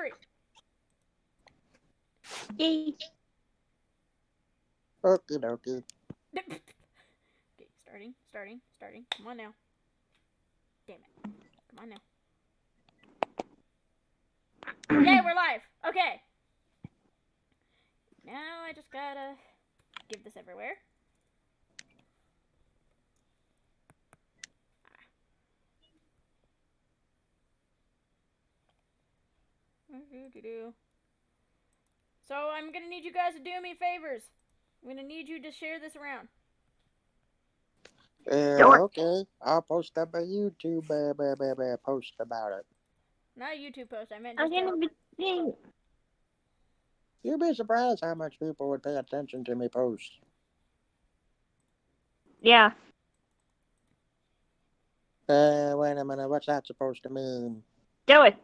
3. Yay. Okie dokie. Okay, starting. Come on now. Damn it. Come on now. Yay, we're live. Okay. Now I just gotta give this everywhere. So I'm gonna need you guys to do me favors. I'm gonna need you to share this around. Okay. I'll post up a YouTube post about it. Not a YouTube post. I meant I'm just a. gonna be sing. You'd be surprised how much people would pay attention to me posts. Yeah. Wait a minute. What's that supposed to mean? Do it.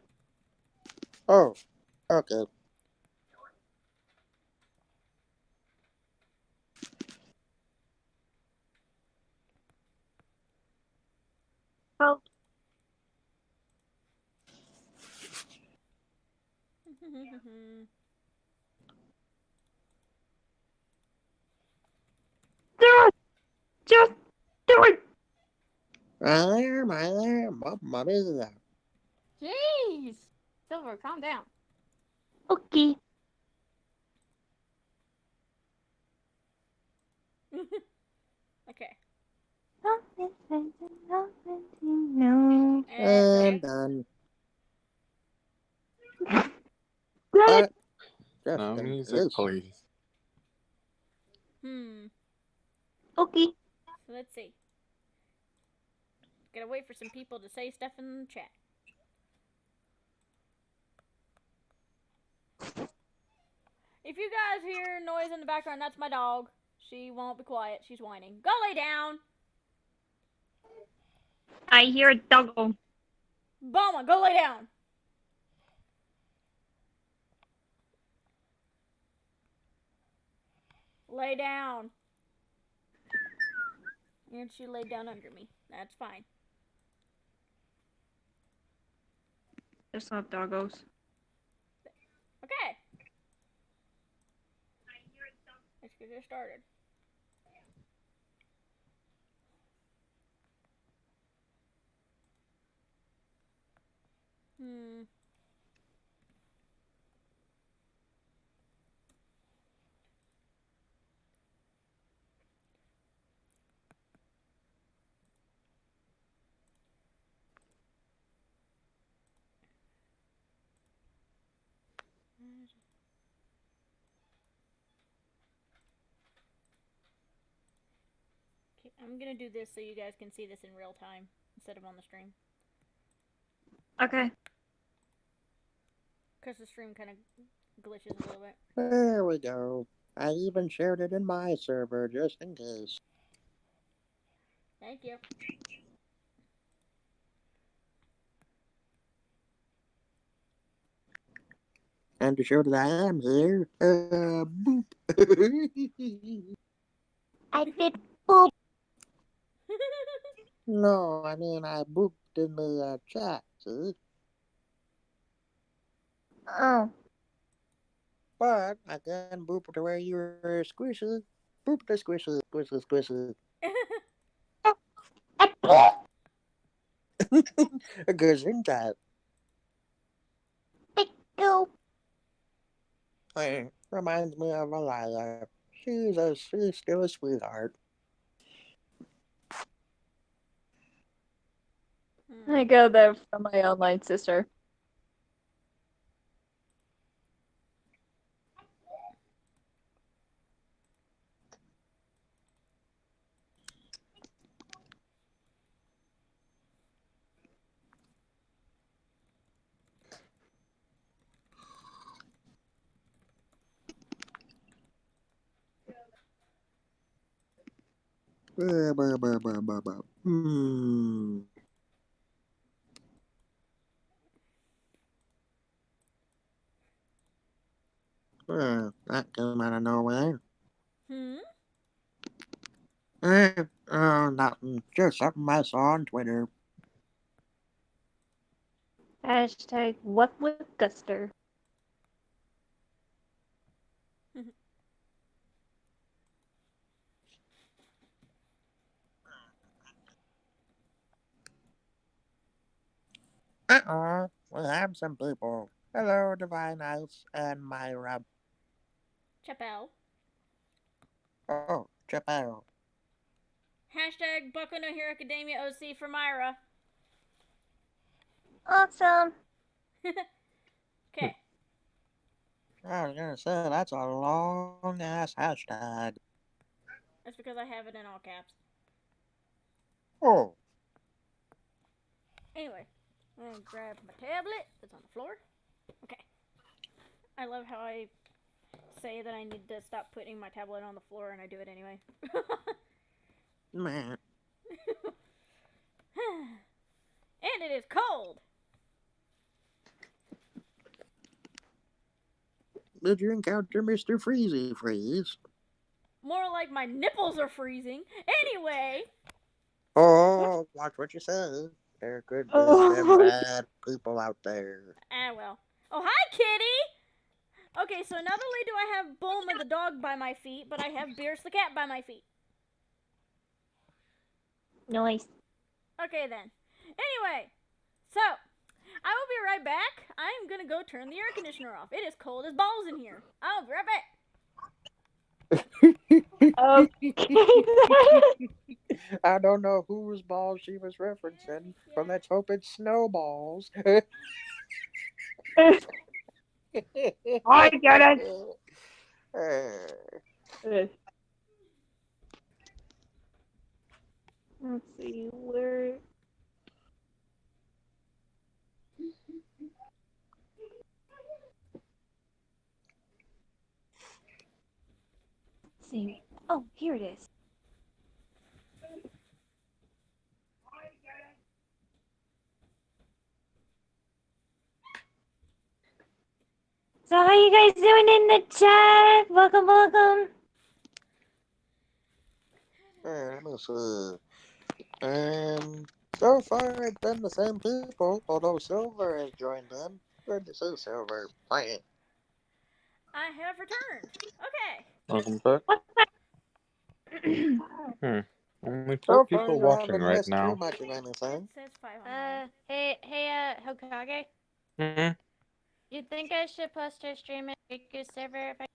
Oh, okay. Oh. Do it. Just do it. Mamma mia. Jeez. Silver, calm down. Okay. Okay. No. And Okay. done. Got it. But just No in music, case. please. Okay. So let's see. Gotta wait for some people to say stuff in the chat. If you guys hear noise in the background, that's my dog. She won't be quiet. She's whining. Go lay down. I hear a doggo. Boma, go lay down. Lay down. And she laid down under me. That's fine. There's not doggos. Okay. Let's get this started. Okay, I'm gonna do this so you guys can see this in real time instead of on the stream. Okay. Because the stream kind of glitches a little bit. There we go. I even shared it in my server just in case. Thank you. And to show that I am here, boop. I did poop. No, I mean I booped in the chat, see? Oh. But I can boop to where you were squishy. Boop the squishy, squishy, squishy. I poop. Gesundheit. I go. Hey, reminds me of Alila. She's still a sweetheart. I got that from my online sister. Hmm. That came out of nowhere. Hmm? Nothing. Just something I saw on Twitter. Hashtag what with Guster. We have some people. Hello, Divine Ice and Myra. Chappelle. Oh, Chappelle. Hashtag Boku no Hero Academia OC for Myra. Awesome. Okay. I was gonna say, that's a long ass hashtag. That's because I have it in all caps. Oh, Anyway, I'm gonna grab my tablet that's on the floor. Okay. I love how I say that I need to stop putting my tablet on the floor and I do it anyway. man. And it is cold. Did you encounter Mr. Freezy Freeze? More like my nipples are freezing. Anyway. Oh, watch what you say. There could be some Oh. bad people out there. Ah, well. Oh, hi, kitty! Okay, so not only do I have Bulma the dog by my feet, but I have Beerus the cat by my feet. Nice. Okay, then. Anyway, so, I will be right back. I'm gonna go turn the air conditioner off. It is cold as balls in here. I'll be right back. Okay. I don't know whose balls she was referencing, but let's hope it's snowballs. I get it. Let's see where. Let's see. Oh, here it is. So how you guys doing in the chat? Welcome, welcome. Let me see. So far it's been the same people, although Silver has joined in. Good to see Silver. Bye. I have returned. Okay. Welcome back. What's Only four So far people you watching haven't right missed too now. much of It anything. says 500. Hey, Hokage. Hmm. You think I should post her stream at Riku's server if I...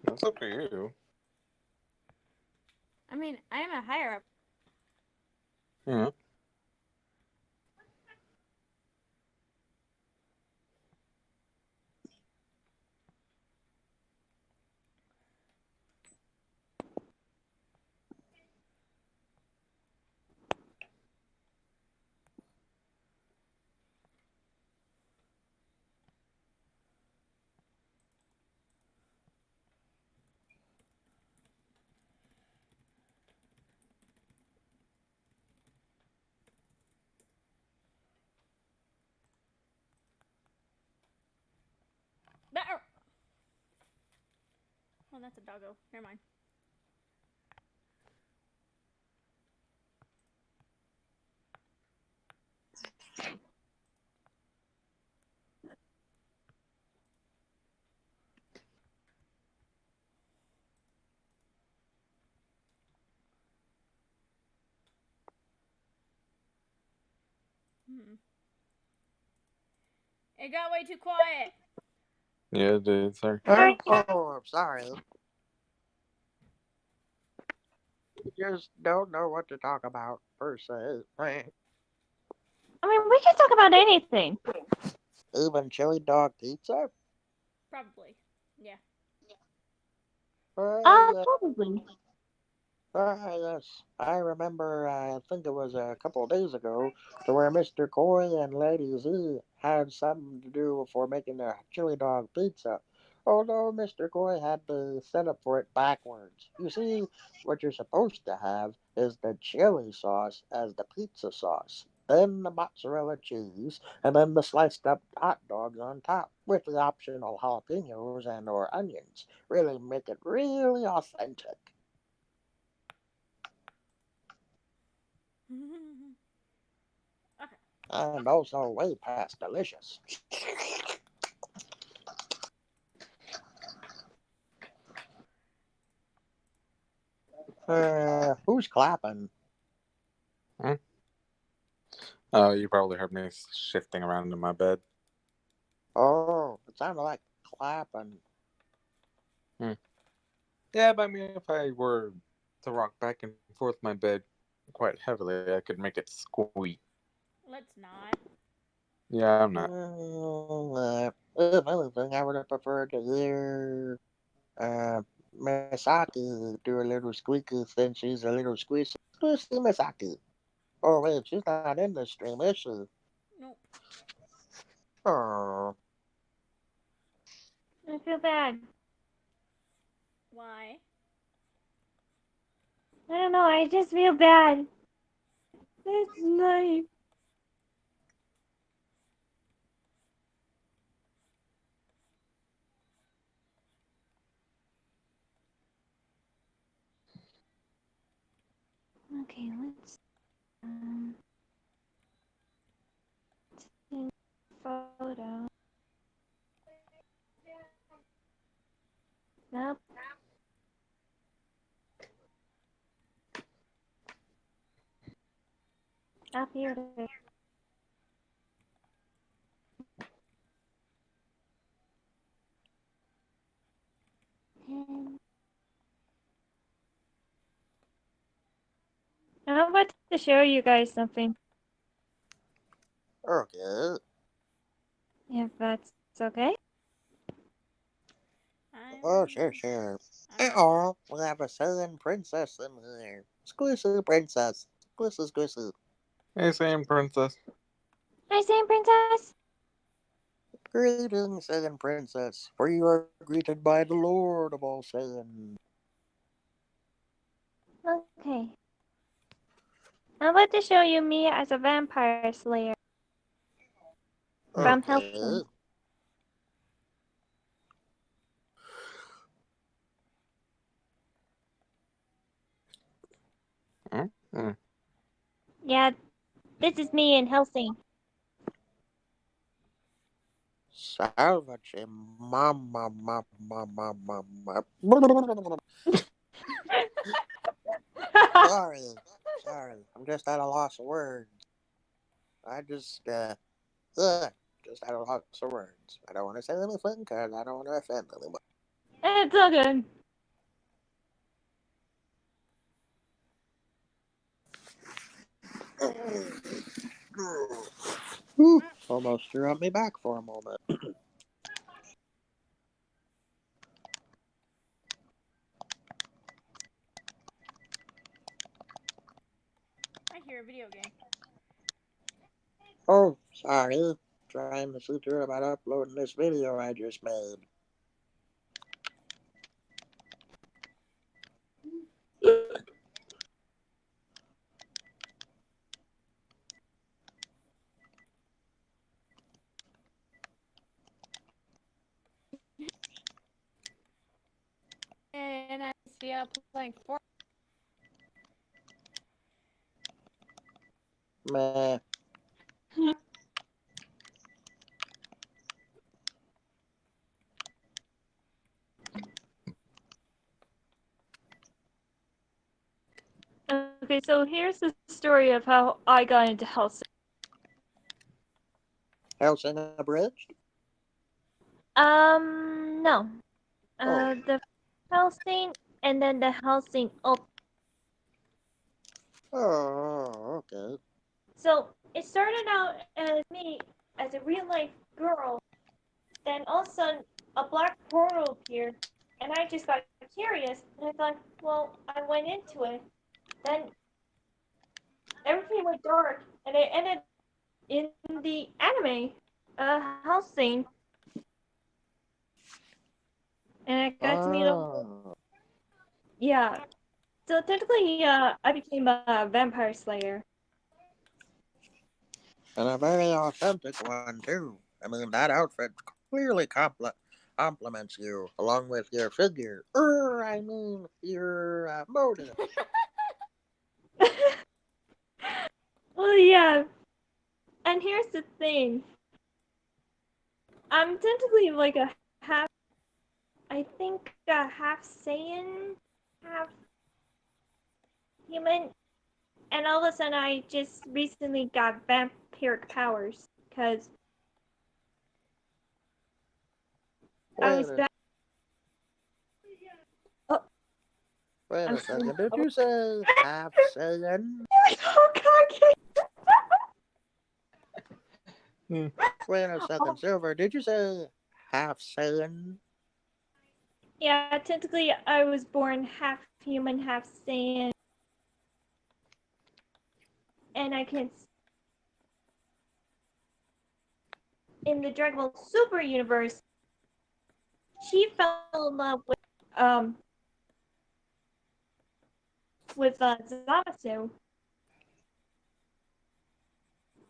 That's up to you. I mean, I'm a higher up. Yeah. Oh, that's a doggo. Never mind. It got way too quiet. Yeah, it did. Sorry. Oh, I'm sorry. Just don't know what to talk about, per se. I mean, we can talk about anything. Even chili dog pizza? Probably. Yeah. Probably. Yes. I remember, I think it was a couple of days ago, to where Mr. Koi and Lady Z had something to do for making a chili dog pizza. Although Mr. Koi had the setup for it backwards. You see, what you're supposed to have is the chili sauce as the pizza sauce, then the mozzarella cheese, and then the sliced up hot dogs on top, with the optional jalapenos and or onions. Really make it really authentic. And also way past delicious. Who's clapping? Oh, you probably heard me shifting around in my bed. Oh, it sounded like clapping. Yeah, but I mean, if I were to rock back and forth my bed quite heavily, I could make it squeak. Let's not. Yeah, I'm not. If anything, I would have preferred to hear Misaki do a little squeaky since she's a little squishy. Squishy Misaki. Oh, wait, she's not in the stream, is she? Nope. Oh, I feel bad. Why? I don't know. I just feel bad. It's nice. Okay, let's see photo. Nope. Up here it is. And I'm about to show you guys something. okay. If that's okay. Oh, sure. I'm Oh, we have a southern princess in here. Squishy princess. Squishy. Hey, same princess. Hi, Same Princess. Greetings, southern princess, for you are greeted by the Lord of all Saiyan. Okay. I'm about to show you me as a vampire slayer from Okay. Hellsing. Mm-hmm. Yeah, this is me in Hellsing. Salvage mama. Sorry. I'm just at a loss of words. I just at a loss of words. I don't want to say anything because I don't want to offend anyone. It's all good. Whew, almost threw up me back for a moment. I hear a video game. Oh, sorry. Trying to see through about uploading this video I just made. And I see you playing Fortnite. Meh. Okay, so here's the story of how I got into Hellsing. Helsing abridged? No. Oh. The Hellsing and then the Hellsing Ultimate. Oh, okay. So it started out as me as a real life girl. Then all of a sudden, a black portal appeared, and I just got curious. And I thought, well, I went into it. Then everything went dark, and it ended in the anime, house scene. And I got to meet a Ah. yeah. So technically, I became a vampire slayer. And a very authentic one, too. I mean, that outfit clearly compliments you, along with your figure. Your motive. Well, yeah. And here's the thing. I'm technically like a half. I think a half Saiyan, half human. and all of a sudden I just recently got vampiric powers because I Wait was a, back. Oh, wait I'm a sorry. second. Did you say half Saiyan? Oh God! Hmm. Wait a second, Silver. Did you say half Saiyan? Yeah, technically I was born half human, half Saiyan, and I can. In the Dragon Ball Super universe, she fell in love um Zamasu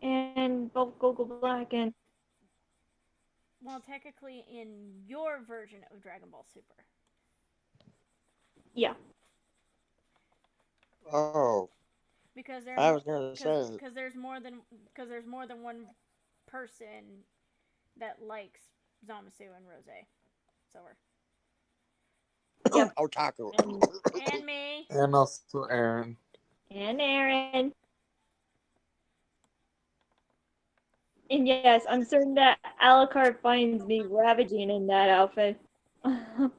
and both Goku Black and Well, technically, in your version of Dragon Ball Super. yeah. Oh, Because I was gonna say. there's more than one person that likes Zamasu and Rose. Silver. Yep. Otaku. And me. And also Aaron. And Aaron. And yes, I'm certain that Alucard finds me ravaging in that outfit. I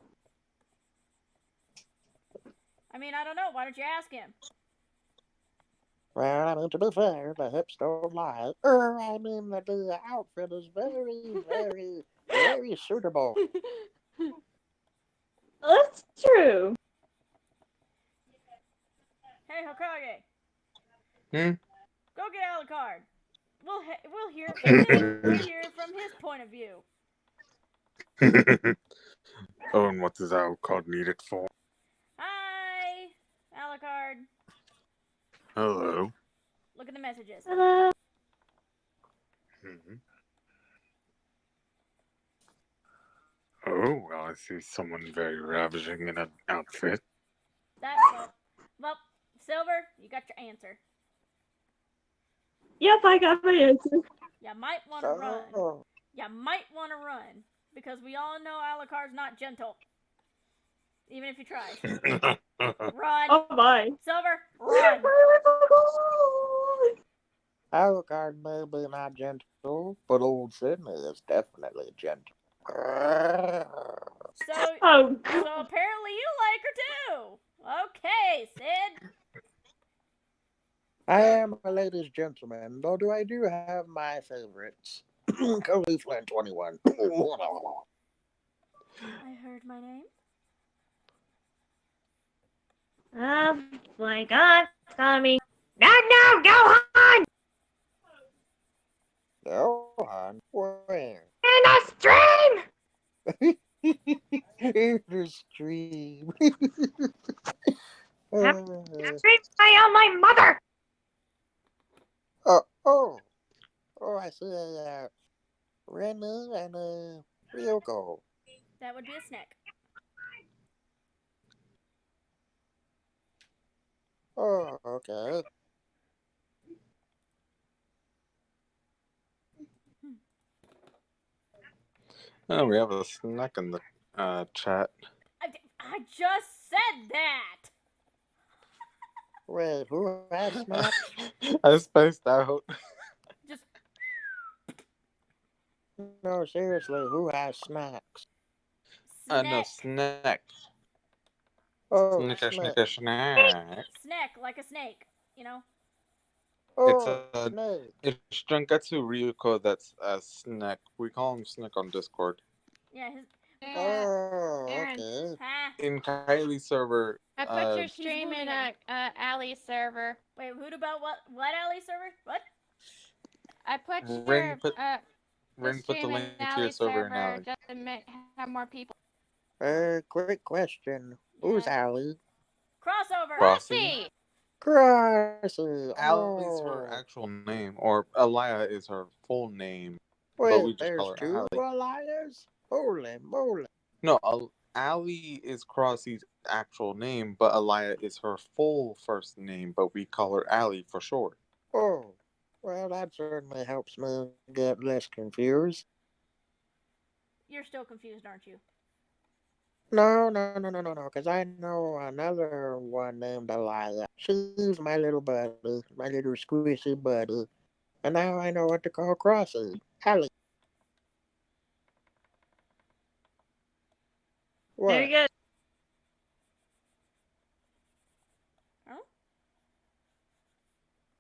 mean, I don't know. Why don't you ask him? Well, I mean, to be fair, the hips don't lie. I mean, the outfit is very, very, very suitable. That's true. Hey, Hokage. Hmm? Go get Alucard. We'll hear it from his point of view. Oh, and what does our card need it for? Hi, Alucard. Hello. Look at the messages. Hello. Hmm. Oh, well, I see someone very ravaging in an outfit. Well, Silver, you got your answer. Yep, I got my answer. You might want to run. Oh, You might want to run because we all know Alucard's not gentle, even if he tries. Run, Oh my. Silver, run. Alucard may be not gentle, but old Sydney is definitely gentle. So Oh, apparently you like her too. Okay, Sid. I am a ladies' gentleman, though I do have my favorites. Cody Flynn 21. I heard my name. oh my God, Tommy. No, no, go on! Gohan? Where? In the stream! In the stream. I'm uh, stream my mother! oh, I see a Rennie and a Ryoko. That would be a snack. Oh, okay. Oh, we have a snack in the chat. I just said that. Wait, who has snacks? I spaced out. Just No, seriously, who has snacks? No, snack. snack. Oh, Snicker, snack. snicker, snack. Snack like a snake, you know? It's Oh, a snake. it's Junketsu Ryuko that's a snack. We call him Snack on Discord. Yeah, his. Oh, Aaron, okay. Ha. In Kylie's server, I put your He's stream in moving Allie's server. Wait, who about what? What alley server? What? I put Rin your put the Rin put the stream in link to your Allie's server in server Alley. just to have more people. Quick question. Who's Yeah. Allie? Crossover. Crossy. See, Crossy. Allie's her Oh. actual name, or Alaya is her full name, but Wait, we just there's call her two Allie. Elias? Holy moly. No, Allie is Crossy's actual name, but Alaya is her full first name, but we call her Allie for short. Oh. Well, that certainly helps me get less confused. You're still confused, aren't you? No, because I know another one named Elia. She's my little buddy, my little squishy buddy. And now I know what to call Crossy. Hallie. There What? you go.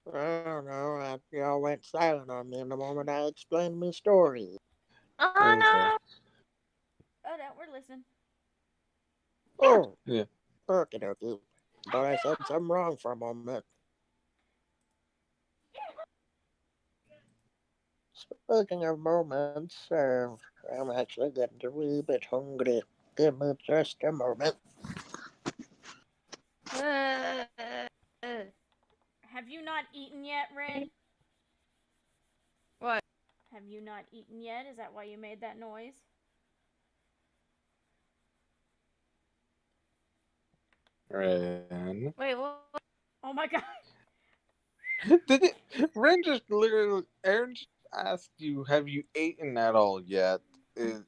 Oh, I don't know. Y'all went silent on me in the moment I explained my story. Oh Yeah. no. oh no, we're listening. Yeah. Oh, Yeah. okie dokie. Thought I said something wrong for a moment. Speaking of moments, I'm actually getting a wee bit hungry. Give me just a moment. Uh, Have you not eaten yet, Ren? what? Have you not eaten yet? Is that why you made that noise? Ren. Wait, what? Oh my god. Did it? Ren just literally. Aaron just asked you, "Have you eaten at all yet?" Aaron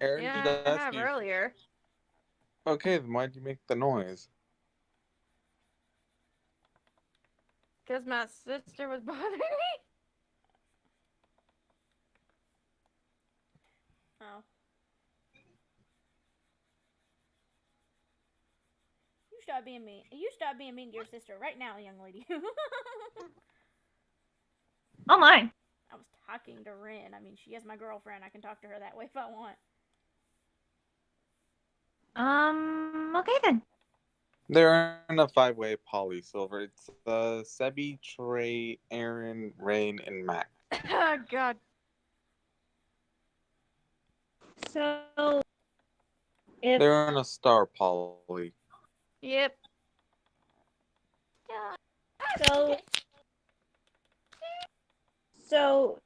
just Yeah, I asked have you. earlier. Okay, then why'd you make the noise? Because my sister was bothering me. Oh. You stop being mean. You stop being mean to your sister right now, young lady. Oh my. I was talking to Ren. I mean, she is my girlfriend. I can talk to her that way if I want. Okay then. They're in a five-way poly silver. It's Sebi, Trey, Aaron, Rain, and Mac. Oh, God. So if They're in a star poly. Yep. Yeah. so so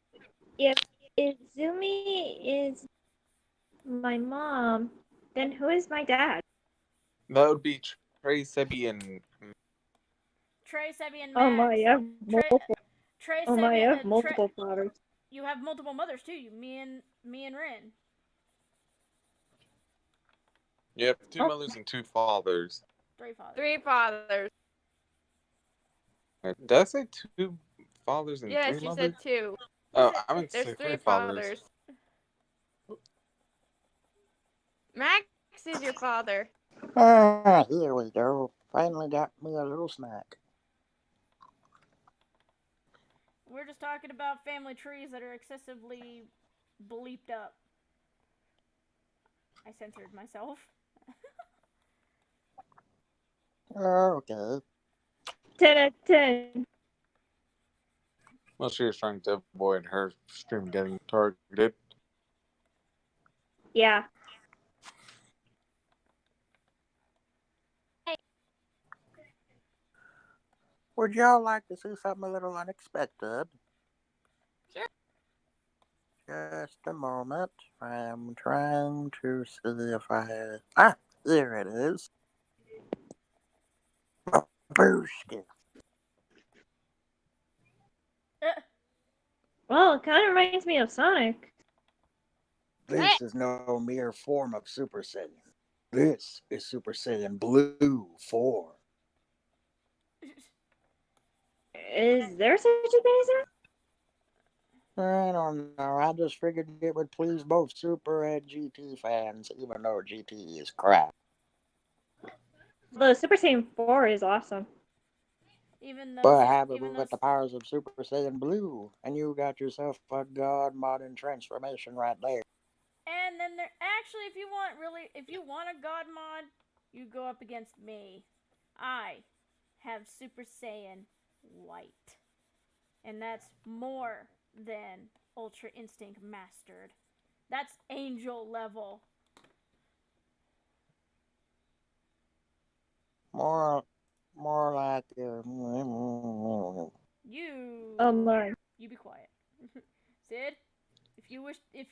if Izumi is my mom, then who is my dad? That would be Trey, Sebi, and Trey, Sebi, and Oh my, Max. I have Trey, multiple. Trey, Oh my, Sebi, I have multiple fathers. You have multiple mothers too. Me and Ren. you have two Oh, mothers and two fathers. Three fathers. Three fathers. Did I say two fathers and three Yes, you mothers? said two. Oh, I meant to There's say three three fathers. fathers. Max is your father. Ah, here we go. Finally got me a little snack. We're just talking about family trees that are excessively bleeped up. I censored myself. Okay. 10 out of 10. Well, she was trying to avoid her stream getting targeted. Yeah. Would y'all like to see something a little unexpected? Sure. Just a moment. I am trying to see if I. Ah, there it is. Booski. Well, it kind of reminds me of Sonic. This is no mere form of Super Saiyan. This is Super Saiyan Blue 4. Is there such a thing as that? I don't know. I just figured it would please both Super and GT fans, even though GT is crap. The Super Saiyan 4 is awesome. even though, But have it even with though, the powers of Super Saiyan Blue, and you got yourself a god modern transformation right there. and then there actually, if you want a god mod, you go up against me. I have Super Saiyan White, and that's more than Ultra Instinct Mastered. That's angel level. More, more like. You Oh my. you be quiet. Sid, if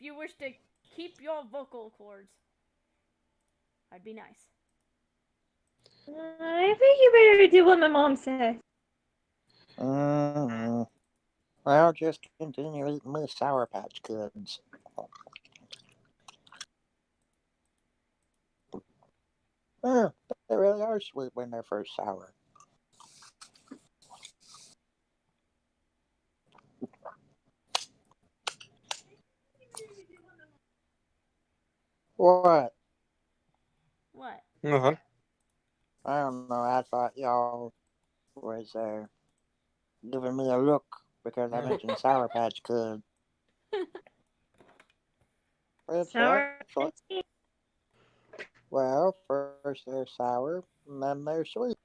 you wish to keep your vocal cords, I'd be nice. I think you better do what my mom says. Mm-hmm. Well, just continue eating me Sour Patch Kids. They really are sweet when they're first sour. What? What? Uh-huh. I don't know. I thought y'all was giving me a look because I mentioned Sour Patch Kid. It's Sour actually, and sweet. well, first they're sour and then they're sweet.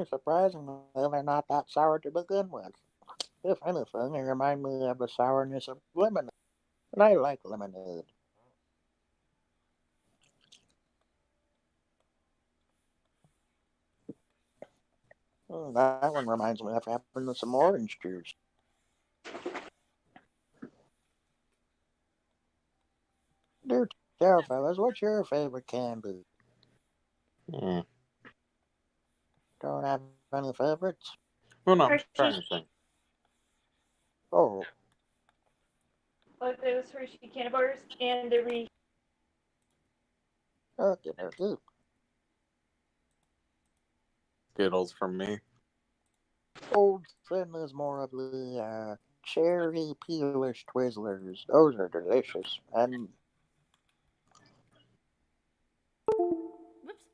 Surprisingly, they're not that sour to begin with. If anything, they remind me of the sourness of lemonade, and I like lemonade. That one reminds me of having some orange juice. Do tell, fellas, what's your favorite candy? Hmm. Don't have any favorites? Well, no, I'm trying Hershey's. to think. Oh, Both those Hershey candy bars and the Reese. okay, okay. Skittles from me. Old Finn is more of the cherry peelish Twizzlers. Those are delicious. And Whoops.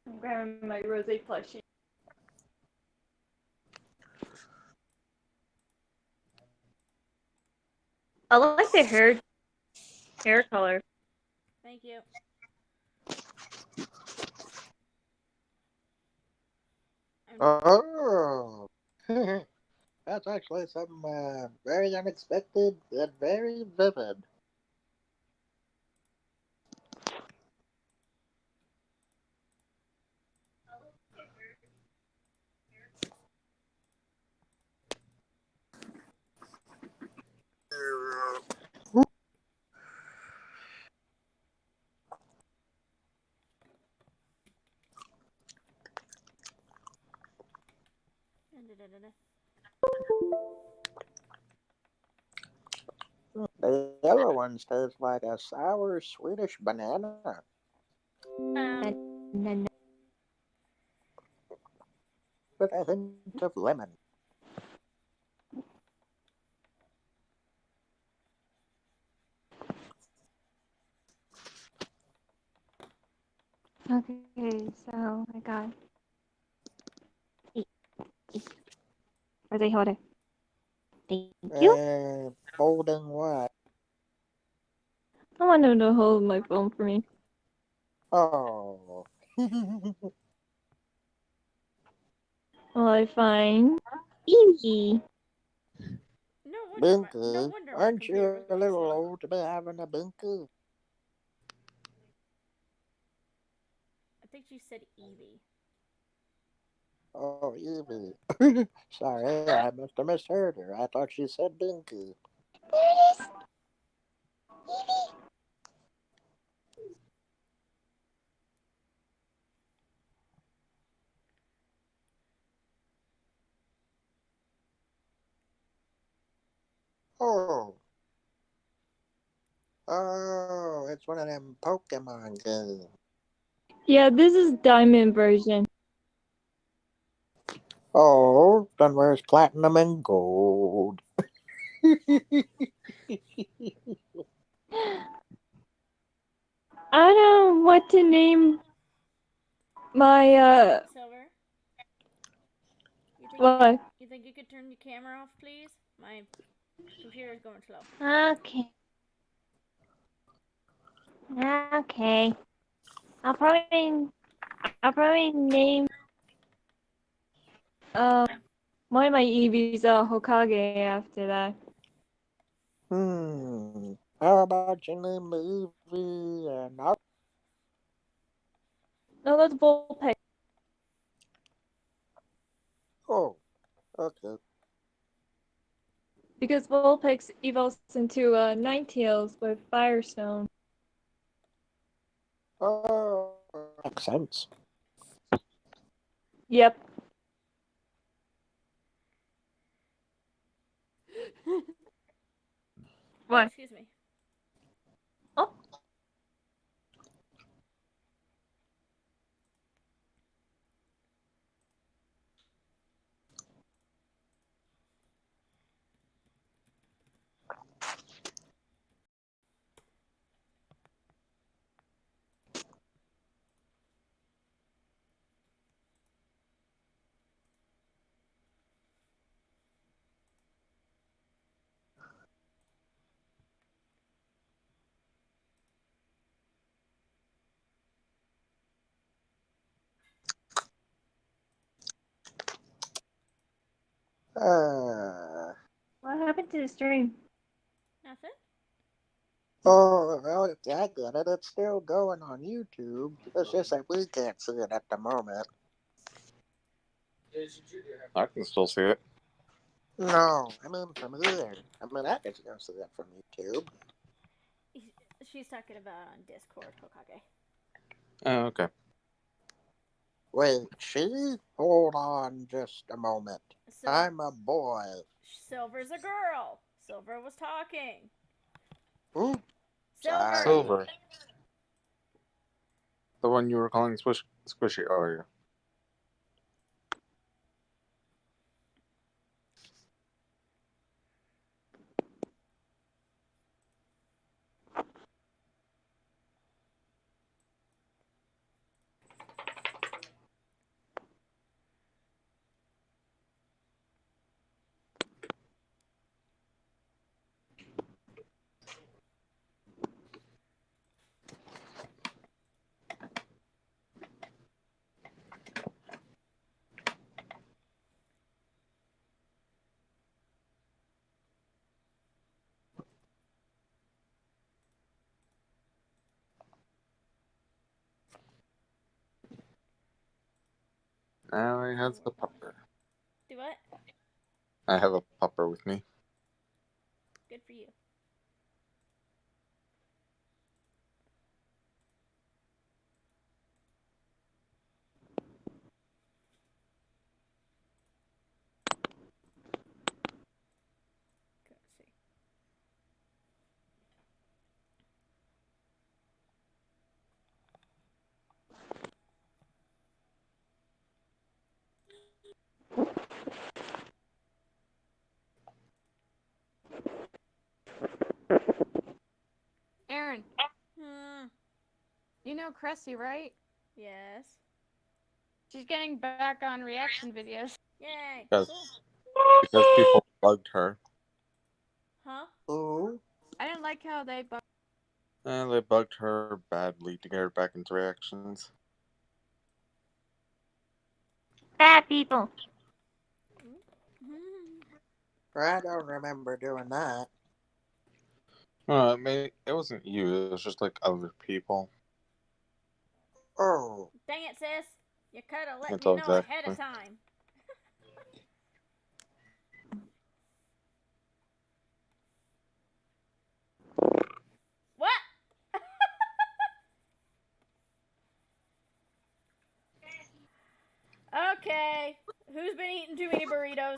I'm grabbing my rose plushie. I like the hair color. Thank you. I'm oh, that's actually something very unexpected and very vivid. Da-da-da-da-da. The yellow ones taste like a sour Swedish banana Um, with a hint of lemon. Okay, so I got Where's the holder? Thank you. Holding what? I want him to hold my phone for me. Oh. Will I find Evie? no Binky, wonder my aren't computer you was a going little slow. old to be having a binky? I think she said Evie. Oh, Evie. Sorry, I must have misheard her. I thought she said binky. There it is. Evie. Oh. Oh, it's one of them Pokemon games. Yeah, this is diamond version. Oh, then where's platinum and gold? I don't know what to name my Silver, what? you think you could turn your camera off, please? My computer is going slow. Okay. Okay. I'll probably name um one of my Eevees Hokage after that. How about you name the Eevee and No, that's Bullpeg. Oh, okay. Because Vulpix evolves into Ninetales with Firestone. Oh, makes sense. Yep. Oh, What? excuse me. Oh. Uh, What happened to the stream? Nothing. oh, well, I get it. It's still going on YouTube. It's just that we can't see it at the moment. I can still see it. No, I mean from here. I mean, I can still see it from YouTube. She's talking about on Discord, Hokage. Oh, okay. Wait, she? Hold on just a moment. I'm a boy. Silver's a girl. Silver was talking. Ooh, Silver. sorry. Silver. The one you were calling Squishy earlier. Now he has the pupper. Do what? I have a pupper with me. Good for you. Let's see. Aaron, Hmm. you know Cressy, right? Yes. She's getting back on reaction videos. Yay. Because, Cool. because people bugged her. Huh? Ooh. I didn't like how they bugged. They bugged her badly to get her back into reactions. Bad people. I don't remember doing that. It wasn't you. It was just like other people. Oh, Dang it, sis. You could have let Can't me tell know ahead of exactly. time. What? Okay. Who's been eating too many burritos?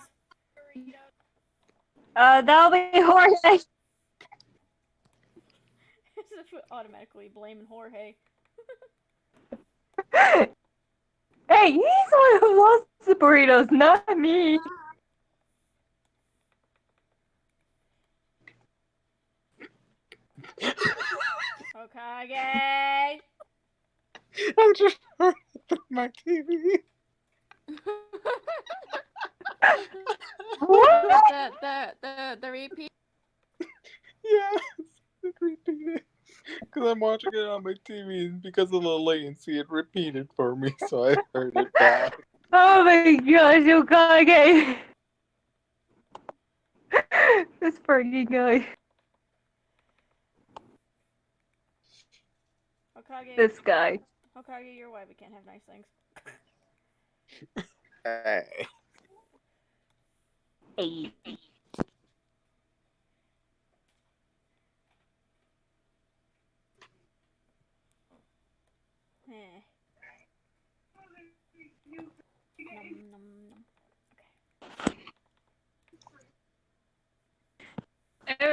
That'll be Jorge. Automatically blaming Jorge. Hey, he's the one who lost the burritos, not me. Hokage. I just heard my TV. What? The repeat. Yes, it repeated. Because I'm watching it on my TV, and because of the latency, it repeated for me, so I heard it back. Oh my gosh, Okage. This freaking guy. Hokage. This guy. Hokage, you're why we can't have nice things. Hey. Hey.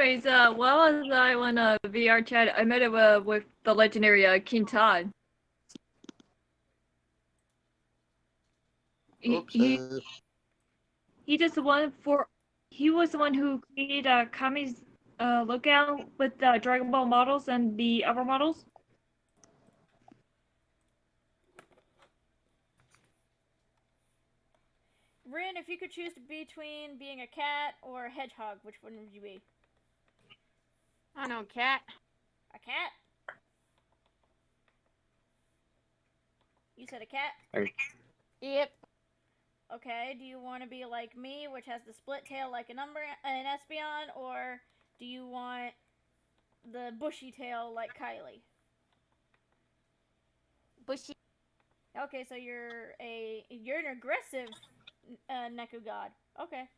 anyways, while was I on VR chat, I met it with the legendary King Todd. Oopsie. He just the one for. He was the one who created Kami's lookout with the Dragon Ball models and the other models. Rin, if you could choose between being a cat or a hedgehog, which one would you be? I know, cat. A cat? You said a cat? Yep. Okay, do you want to be like me, which has the split tail like an Espeon, or do you want the bushy tail like Kylie? Bushy. Okay, so you're an aggressive Neku god. Okay.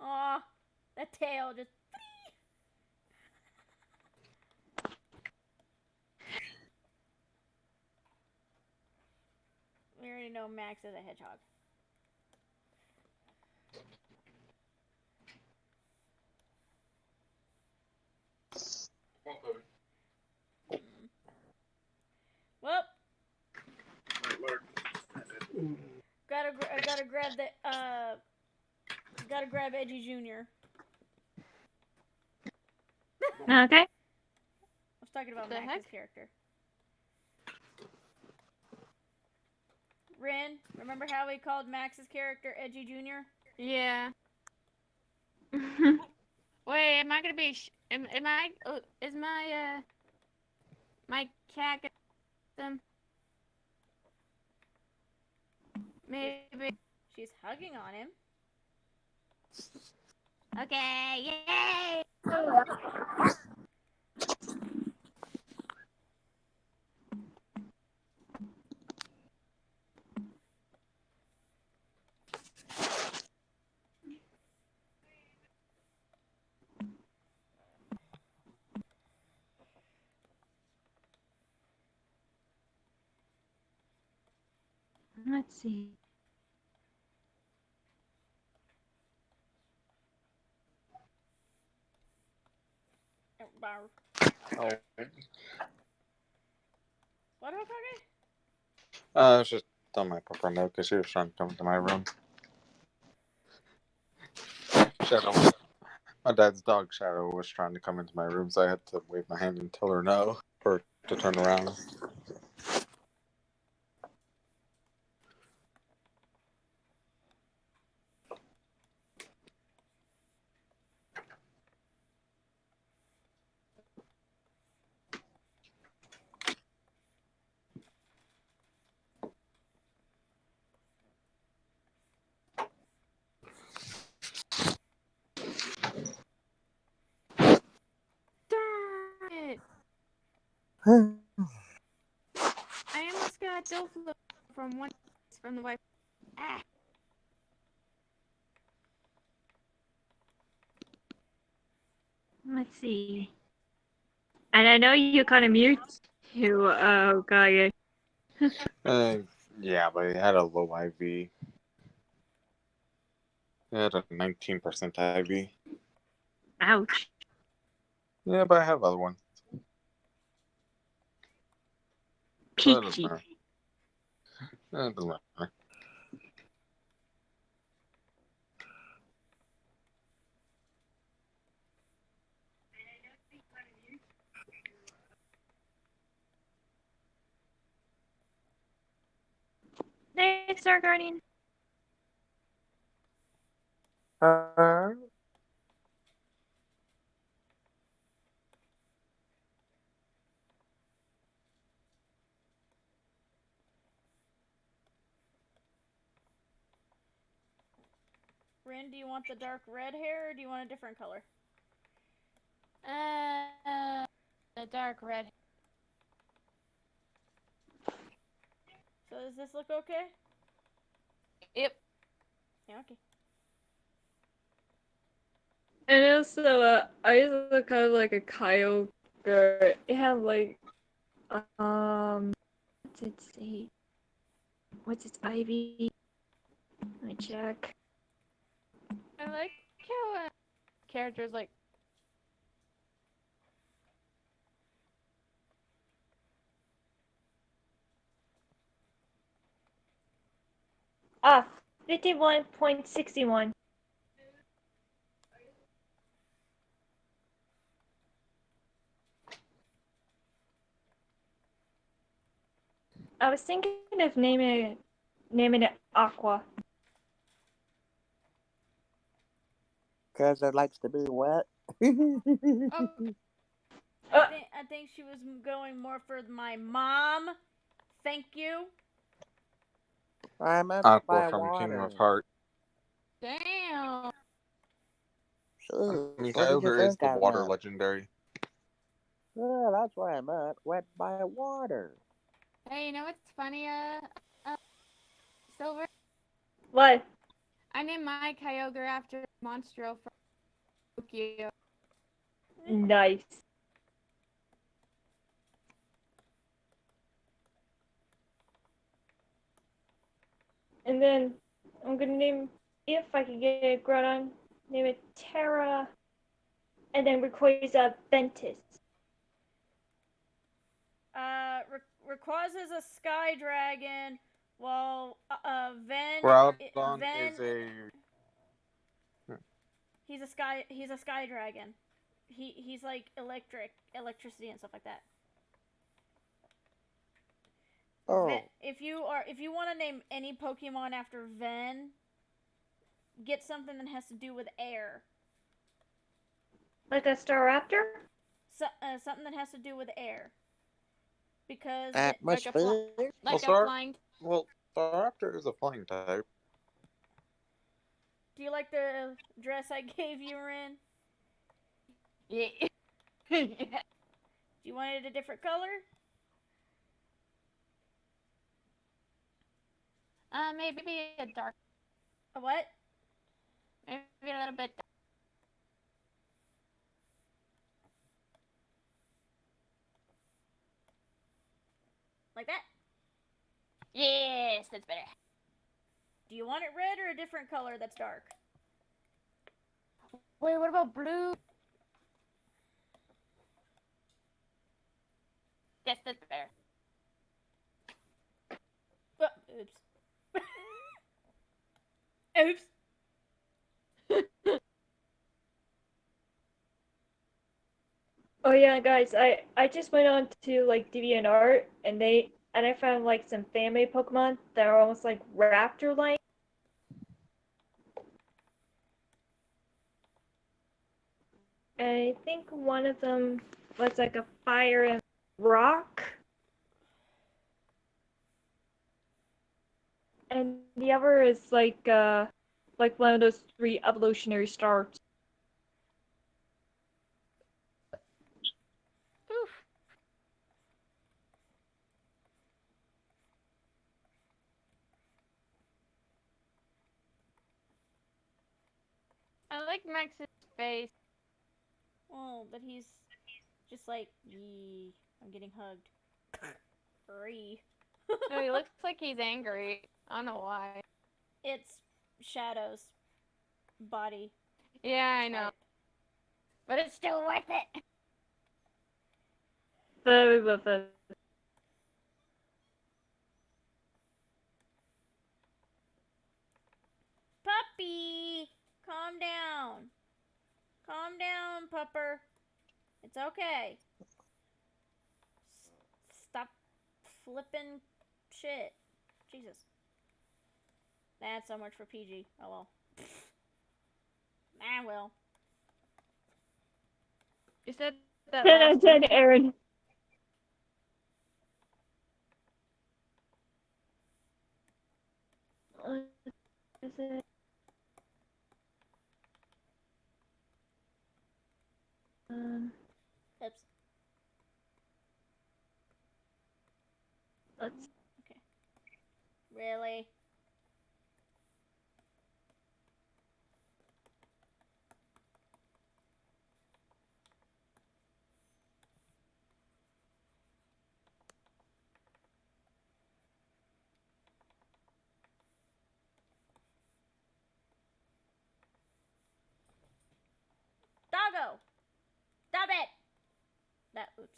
Aw, that tail just. We already know Max is a hedgehog. Well, gotta grab the gotta grab Edgy Junior. Okay. I was talking about The Max's heck? character. Rin, remember how we called Max's character Edgy Junior? Yeah. Wait, am I gonna be? Am I? Is my cat gonna? Maybe. She's hugging on him. Okay. Yay! Let's see. Oh. What about Kage? I was just telling my girlfriend because she was trying to come into my room. Shadow. My dad's dog Shadow was trying to come into my room, so I had to wave my hand and tell her no for her to turn around. Darn it! I almost got Doflo from the wife. Ah. Let's see. And I know you kind of mute to Gaia. Yeah, but he had a low IV. He had a 19% IV. Ouch. Yeah, but I have other ones. So it doesn't Peachy. matter. It doesn't matter. There's Star Guardian. Rin, do you want the dark red hair or do you want a different color? The dark red. So does this look okay? Yep. Yeah, okay. And also, I used to look kind of like a Kyogre. It had like, what's it say? What's its Ivy? Let me check. I like how characters like. Ah, 51.61. I was thinking of naming it Aqua. Because it likes to be wet. Oh, I think she was going more for my mom. Thank you. I meant Aqua by from Kingdom water. of Hearts. damn. Jeez, what did you Kyogre is think the I water meant? legendary. Yeah, that's what I meant. Wet by water. Hey, you know what's funny? Silver. What? I named my Kyogre after Monstro from Tokyo. Nice. And then I'm gonna name, if I can get it Groudon, name it Terra, and then Rayquaza Ventus. Rayquaza is a sky dragon, while Groudon Ven is a. he's a sky dragon. He's like electricity and stuff like that. Oh, If you want to name any Pokemon after Ven, get something that has to do with air. Like a Staraptor? Something that has to do with air. Because atmosphere? Like a Star. flying. Well, Staraptor is a flying type. do you like the dress I gave you, Rin? Yeah. Do you want it a different color? Maybe a dark. A what? Maybe a little bit. Like that? Yes, that's better. Do you want it red or a different color that's dark? Wait, what about blue? Yes, that's better. Oops. Oops. Oh yeah, guys, I just went on to like DeviantArt and I found like some fan-made Pokemon that are almost like raptor-like. I think one of them was like a fire and rock, and the other is like one of those three evolutionary stars. Oof. I like Max's face. Oh, but he's just like, yee, I'm getting hugged. Free. No, he looks like he's angry. I don't know why. It's Shadow's body Yeah, I know. type. But it's still worth it. But Puppy! Calm down. Calm down, pupper. It's okay. Stop flipping shit. Jesus. That's so much for PG. Oh well. Ah well. You said that last one. Aaron. Is it? Um, Oops. Let's. Really? Doggo! Stop it! That, oops.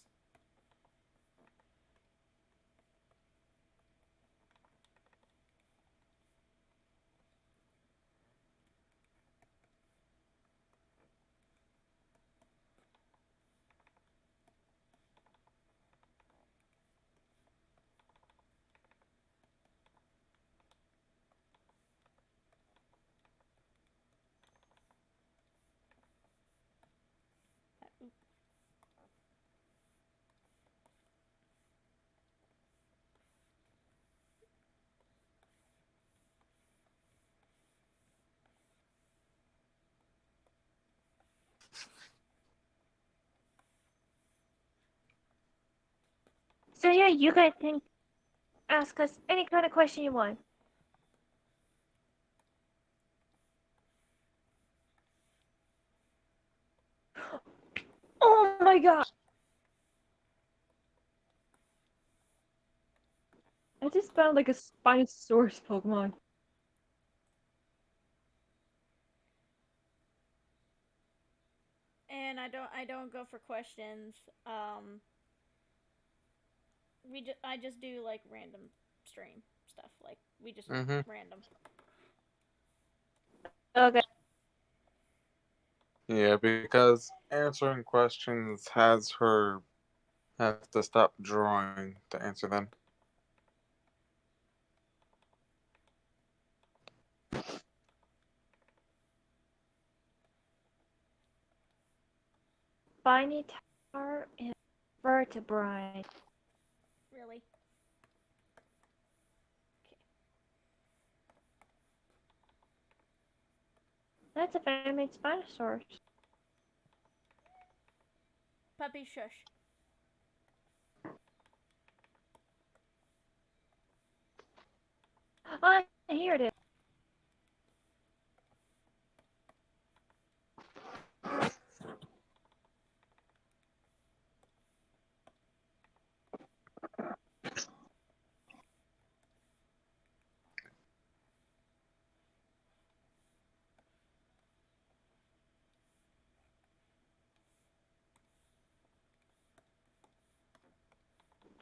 That, oops. So yeah, you guys can ask us any kind of question you want. Oh my god! I just found like a Spinosaurus Pokemon. And I don't go for questions. I just do like random stream stuff. Like we just random. Okay. Yeah, because answering questions has her have to stop drawing to answer them. Spiny tower and vertebrae. Really? That's a family Spinosaurus. Puppy shush. Oh, here it is.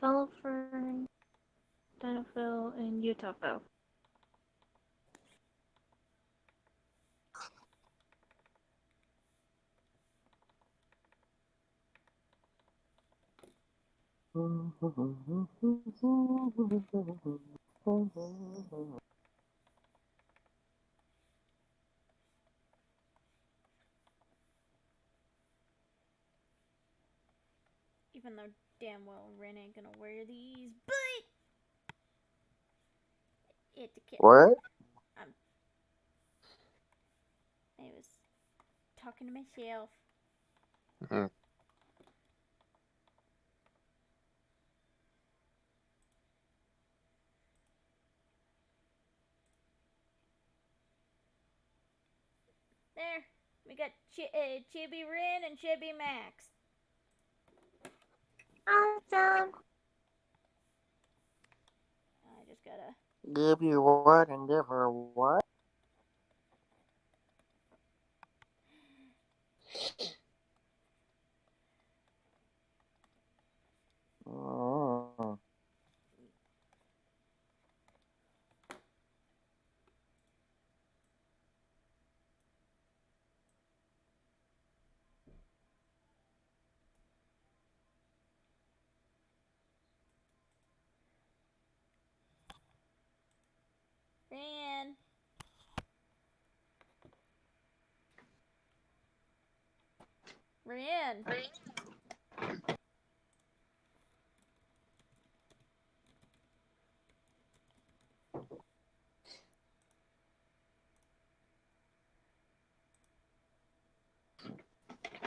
Funnel fern, Dinophil, and Utahphil. Even though damn well Ren ain't gonna wear these, but What? I was talking to myself. Mhm. There, we got Chibi Ren and Chibi Max. Awesome. I just gotta. Give you what and give her what? Oh. Ren. Ren.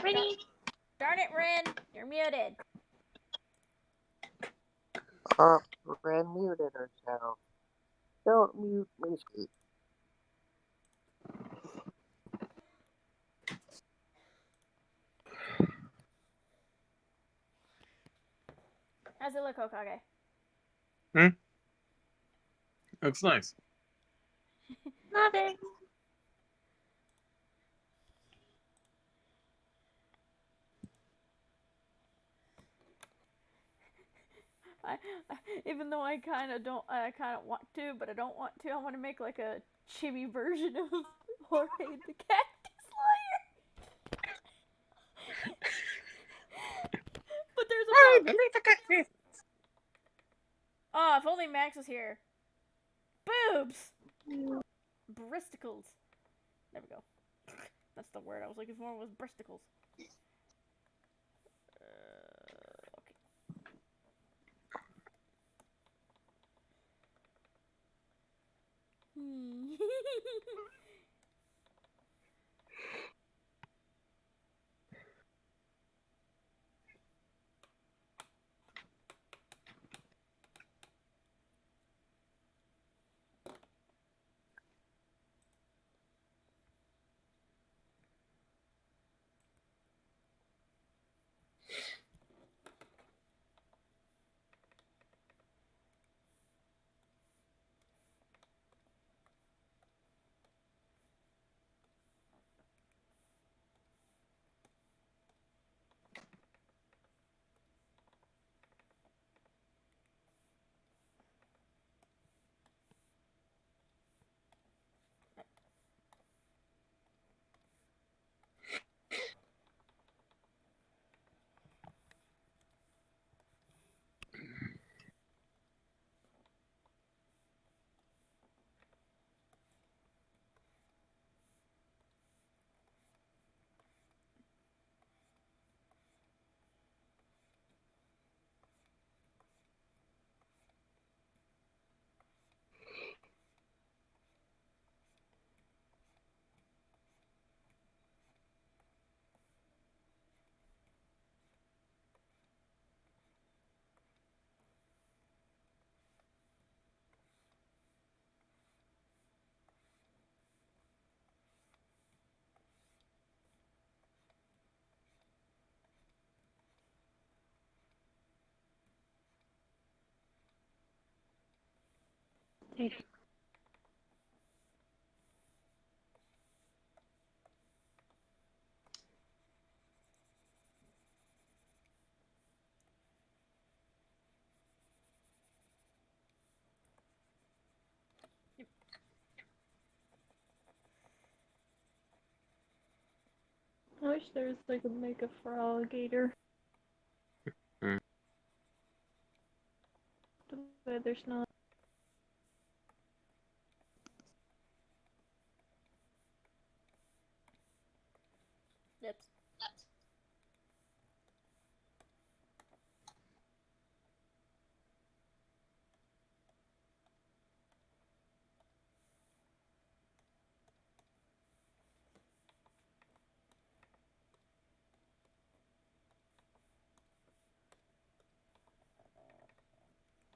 Ready? Darn it, Ren. You're muted. Oh, Ren muted herself. Don't mute me. How's it look, Okage? Looks nice. Nothing. Even though I kind of don't, I kind of want to, but I don't want to. I want to make like a chibi version of Jorge the Cactus Slayer. But there's a Oh, if only Max was here. Boobs! Bristicles. There we go. That's the word I was looking for, was bristicles. Okay. I wish there was like a makeup for alligator. But there's not. Lips.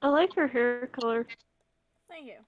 I like her hair color. Thank you.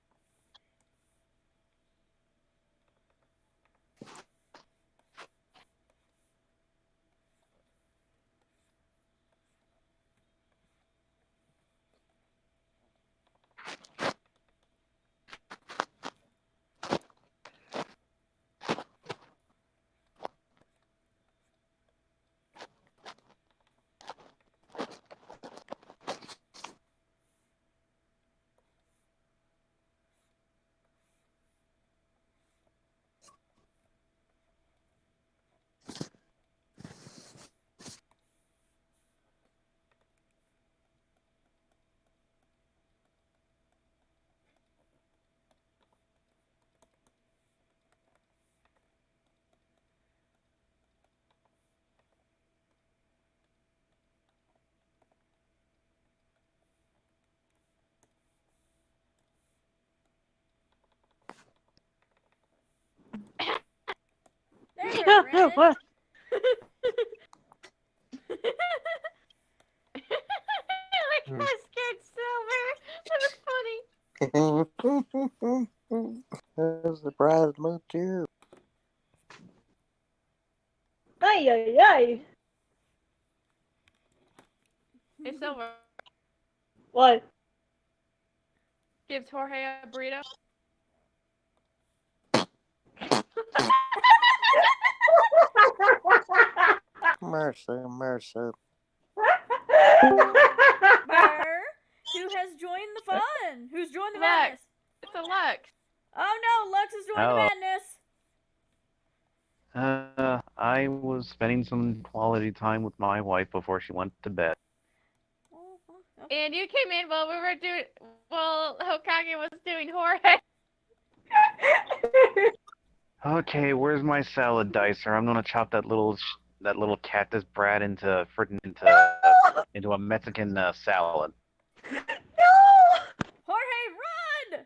There you go, Ren. What? Like, I was scared so A surprise move too. Ay, ay, ay. Hey, Silver, What? gives Jorge a burrito. Mercy, mercy. Burr, who has joined the fun? Who's joined the Lux. madness? It's a Lux. Oh no, Lux has joined the Hello. madness. I was spending some quality time with my wife before she went to bed. Oh, oh, And you came in while we were doing. Well, Hokage was doing Jorge. Okay, where's my salad dicer? I'm gonna chop that little cactus brat into into a Mexican salad. Jorge, run!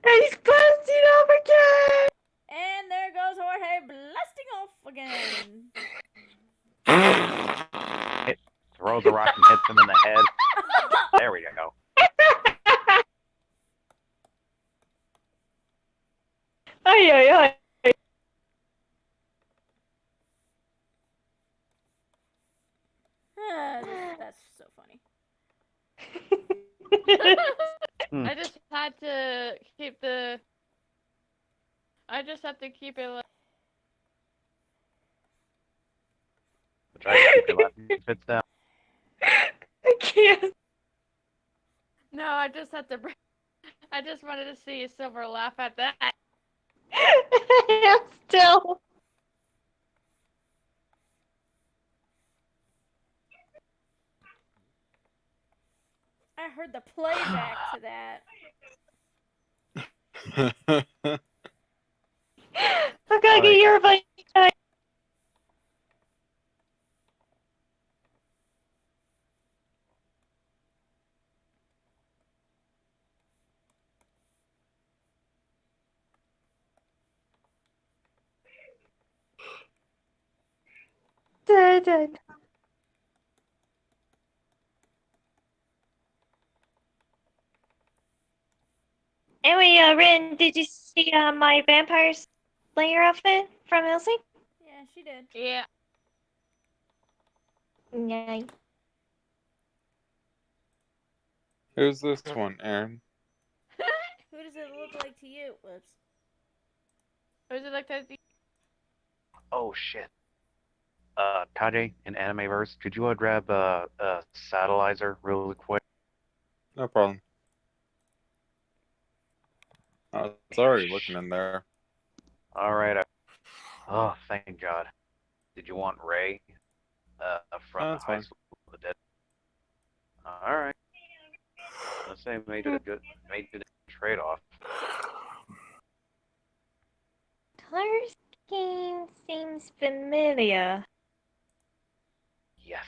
And he's busting off again. And there goes Jorge blasting off again. Throws a rock and hits him in the head. There we go. Ay, ay, ay. That's so funny. Hmm. I just had to keep the. I just have to keep it. Try to keep your laughing fits down. I can't. No, I just had to. I just wanted to see Silver laugh at that. I am still. I heard the playback to that. I gotta get your advice. Dun. Anyway, Rin, did you see my vampire slayer outfit from Elsie? Yeah, she did. Yeah. Yay. Who's this one, Aaron? Who does it look like to you? Whoops. Was it like that? Oh shit. Kage in Animeverse, could you grab a satellizer really quick? No problem. I was already looking in there. All right. Oh, thank God. Did you want Ray? From That's High fine. School of the Dead. All right. Let's say made it a good trade-off. Color scheme seems familiar. Yes.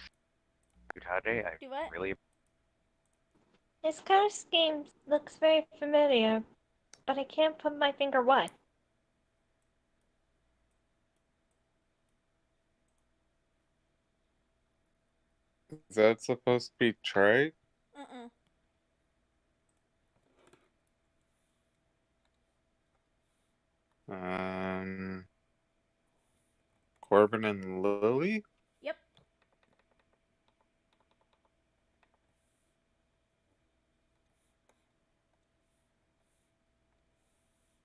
Kage, I Do what? really. His color scheme looks very familiar, but I can't put my finger what. Is that supposed to be Trey? Uh-uh. Corbin and Lily? Yep.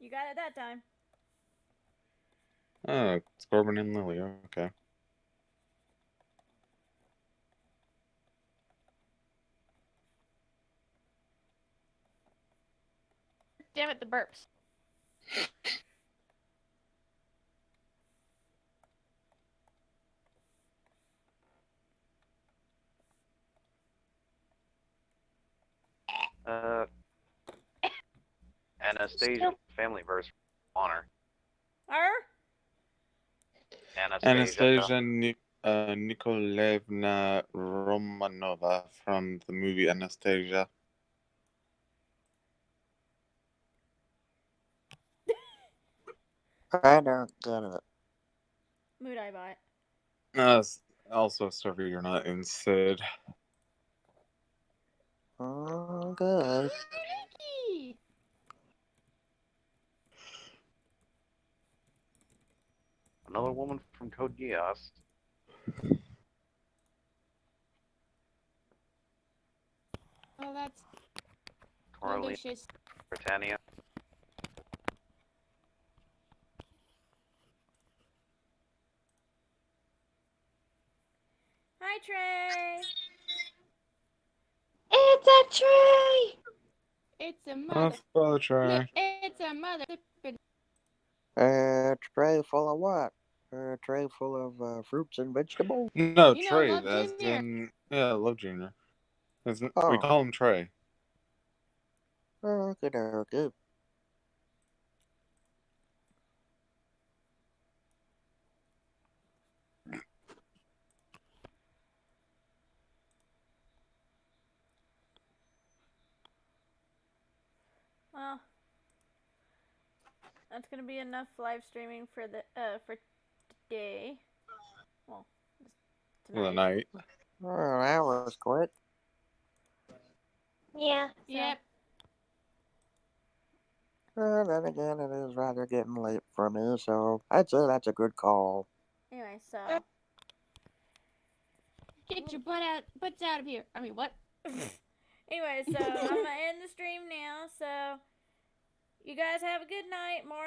You got it that time. Oh, it's Corbin and Lily. Okay. Damn it, the burps. Uh, Anastasia, Still- Familyverse, honor. Her? Anastasia Nikolaevna Romanova from the movie Anastasia. I don't get it. Mood I bought. Also, sorry you're not in Sid. Okay. Frankie! Another woman from Code Geass. Oh, that's Coraline, delicious. Britannia. Hi, Trey. It's a tree! It's a Oh, mother. follow try. It's a mother. A tray full of what? A tray full of fruits and vegetables? No, You know, Trey, Love as Junior. in Love Junior. We Oh, call him Trey. okay, okay. Well, that's gonna be enough live streaming for today. Well, For the tonight. night. Oh, that was quick. Yeah. Yep. Then again, it is rather getting late for me, so I'd say that's a good call. Anyway, so. Get your butts out of here. I mean, what? Anyway, so I'm gonna end the stream now. So you guys have a good night, morning.